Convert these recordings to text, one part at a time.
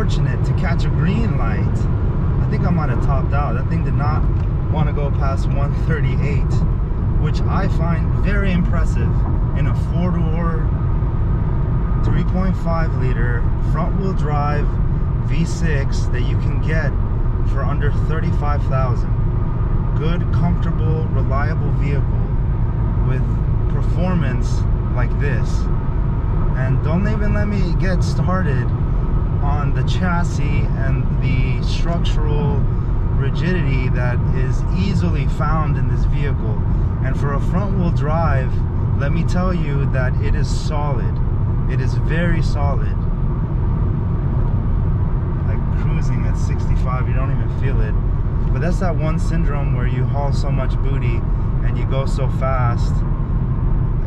fortunate to catch a green light. I think I might have topped out. That thing did not want to go past 138, which I find very impressive in a 4-door, 3.5 liter front wheel drive V6 that you can get for under $35,000. Good, comfortable, reliable vehicle with performance like this. And don't even let me get started on the chassis and the structural rigidity that is easily found in this vehicle. And for a front wheel drive, let me tell you that it is solid. It is very solid. Like cruising at 65, you don't even feel it. But that's that one syndrome where you haul so much booty and you go so fast,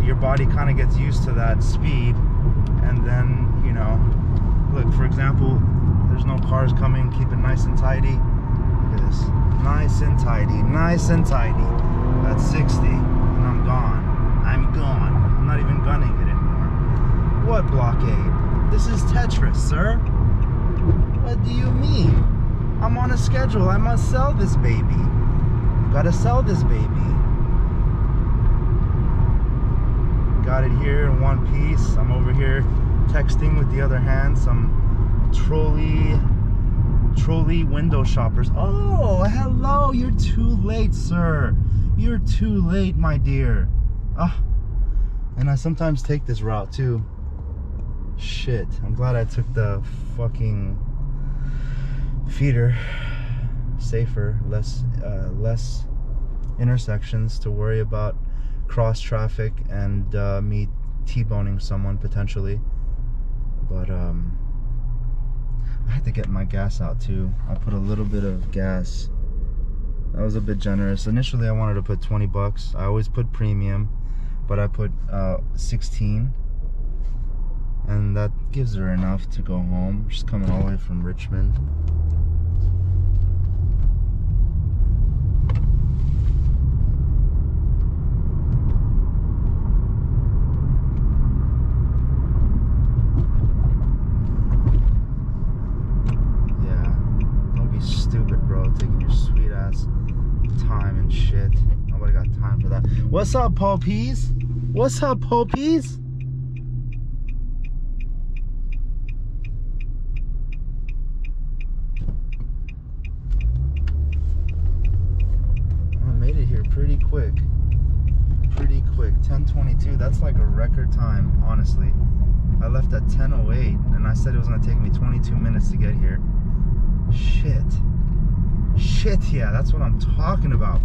your body kind of gets used to that speed. And then, you know, look, for example, there's no cars coming. Keep it nice and tidy. Look at this. Nice and tidy. Nice and tidy. That's 60. And I'm gone. I'm gone. I'm not even gunning it anymore. What blockade? This is Tetris, sir. What do you mean? I'm on a schedule. I must sell this baby. Gotta sell this baby. Got it here in one piece. I'm over here texting with the other hand some trolley window shoppers. Oh, hello. You're too late, sir. You're too late, my dear. Ah, and I sometimes take this route too. Shit, I'm glad I took the fucking feeder. Safer, less intersections to worry about cross traffic and me T-boning someone potentially. But I had to get my gas out too. I put a little bit of gas. That was a bit generous. Initially I wanted to put 20 bucks. I always put premium, but I put 16. And that gives her enough to go home. She's coming all the way from Richmond. Yeah, don't be stupid, bro. Taking your sweet ass time and shit. Nobody got time for that. What's up, Poppies? What's up, Poppies? Pretty quick. 10:22. That's like a record time, honestly. I left at 10:08 and I said it was gonna take me 22 minutes to get here. Shit, yeah, that's what I'm talking about.